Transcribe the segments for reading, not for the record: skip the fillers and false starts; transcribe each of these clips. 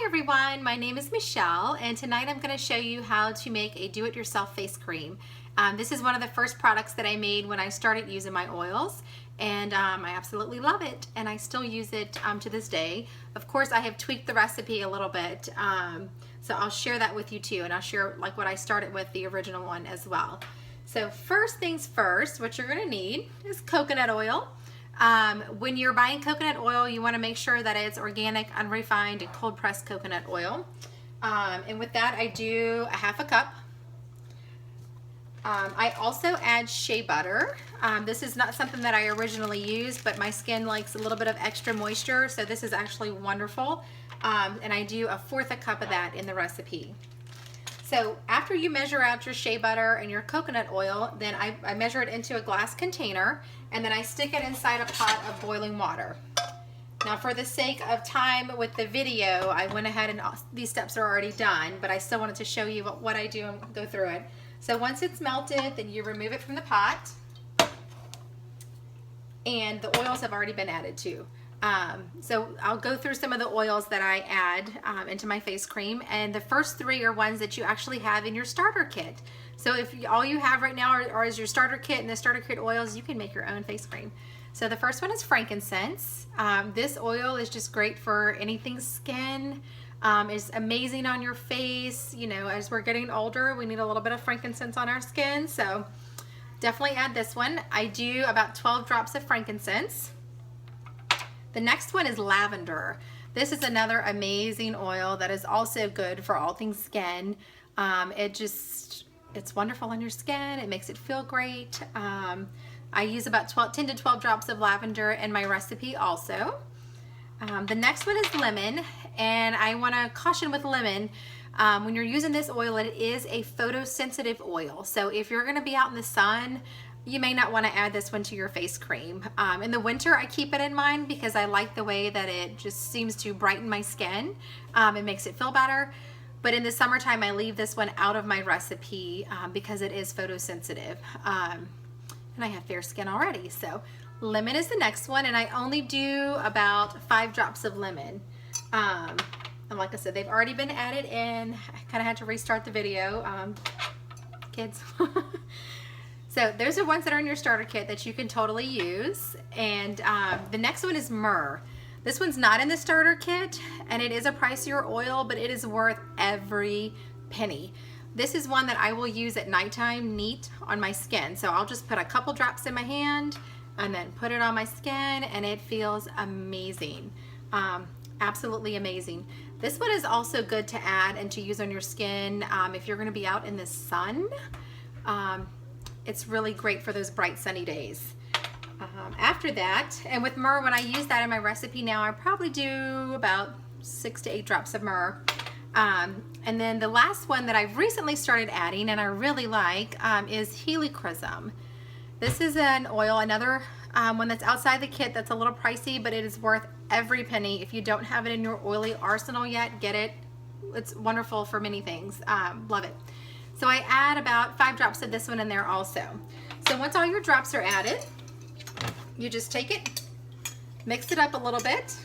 everyone, my name is Michelle and tonight I'm going to show you how to make a do-it-yourself face cream. This is one of the first products that I made when I started using my oils, and I absolutely love it and I still use it to this day. Of course, I have tweaked the recipe a little bit, so I'll share that with you too, and I'll share like what I started with the original one as well. So first things first, what you're going to need is coconut oil. When you're buying coconut oil, you want to make sure that it's organic, unrefined, and cold pressed coconut oil. And with that, I do a half a cup. I also add shea butter. This is not something that I originally used, but my skin likes a little bit of extra moisture, so this is actually wonderful. And I do a fourth a cup of that in the recipe. So after you measure out your shea butter and your coconut oil, then I measure it into a glass container, and then I stick it inside a pot of boiling water. Now, for the sake of time with the video, I went ahead and these steps are already done, but I still wanted to show you what I do and go through it. So once it's melted, then you remove it from the pot, and the oils have already been added too. So I'll go through some of the oils that I add into my face cream, and the first three are ones that you actually have in your starter kit. So if all you have right now is your starter kit and the starter kit oils, you can make your own face cream. So the first one is frankincense. This oil is just great for anything skin. It's amazing on your face. You know, as we're getting older, we need a little bit of frankincense on our skin, so definitely add this one. I do about 12 drops of frankincense. The next one is lavender. This is another amazing oil that is also good for all things skin. It's wonderful on your skin. It makes it feel great. I use about 10 to 12 drops of lavender in my recipe also. The next one is lemon, and I want to caution with lemon, when you're using this oil, it is a photosensitive oil. So if you're going to be out in the sun, you may not want to add this one to your face cream. In the winter, I keep it in mind because I like the way that it just seems to brighten my skin. It makes it feel better. But in the summertime, I leave this one out of my recipe because it is photosensitive. And I have fair skin already. So lemon is the next one, and I only do about 5 drops of lemon. And like I said, they've already been added in. I kind of had to restart the video, kids. So those are ones that are in your starter kit that you can totally use. And the next one is myrrh. This one's not in the starter kit, and it is a pricier oil, but it is worth every penny. This is one that I will use at nighttime neat on my skin. So I'll just put a couple drops in my hand and then put it on my skin, and it feels amazing. Absolutely amazing. This one is also good to add and to use on your skin if you're going to be out in the sun. It's really great for those bright sunny days. After that, and with myrrh, when I use that in my recipe now, I probably do about 6 to 8 drops of myrrh. And then the last one that I've recently started adding and I really like is Helichrysum. This is an oil, another one that's outside the kit that's a little pricey, but it is worth every penny. If you don't have it in your oily arsenal yet, get it. It's wonderful for many things. Love it. So I add about 5 drops of this one in there also. So once all your drops are added, you just take it, mix it up a little bit,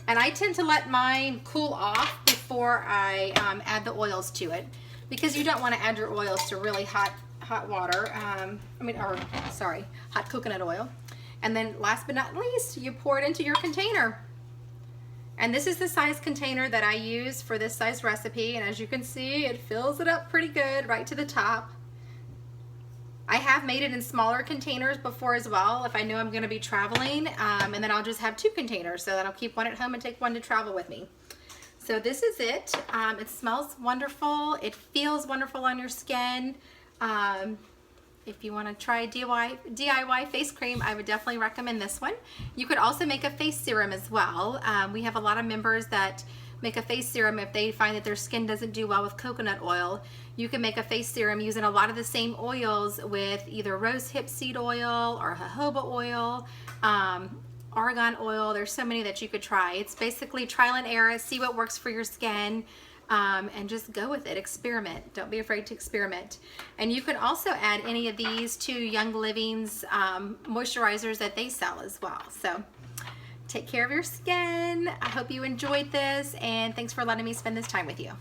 and I tend to let mine cool off before I add the oils to it, because you don't want to add your oils to really hot water, hot coconut oil. And then last but not least, you pour it into your container. And this is the size container that I use for this size recipe, and as you can see, it fills it up pretty good right to the top. I have made it in smaller containers before as well if I know I'm going to be traveling, and then I'll just have 2 containers so that I'll keep one at home and take one to travel with me. So this is it. It smells wonderful. It feels wonderful on your skin. If you want to try DIY face cream, I would definitely recommend this one. You could also make a face serum as well. We have a lot of members that make a face serum if they find that their skin doesn't do well with coconut oil. You can make a face serum using a lot of the same oils with either rosehip seed oil or jojoba oil, argan oil. There's so many that you could try. It's basically trial and error, see what works for your skin. And just go with it, experiment. Don't be afraid to experiment. And you can also add any of these to Young Living's moisturizers that they sell as well. So Take care of your skin. I hope you enjoyed this, and thanks for letting me spend this time with you.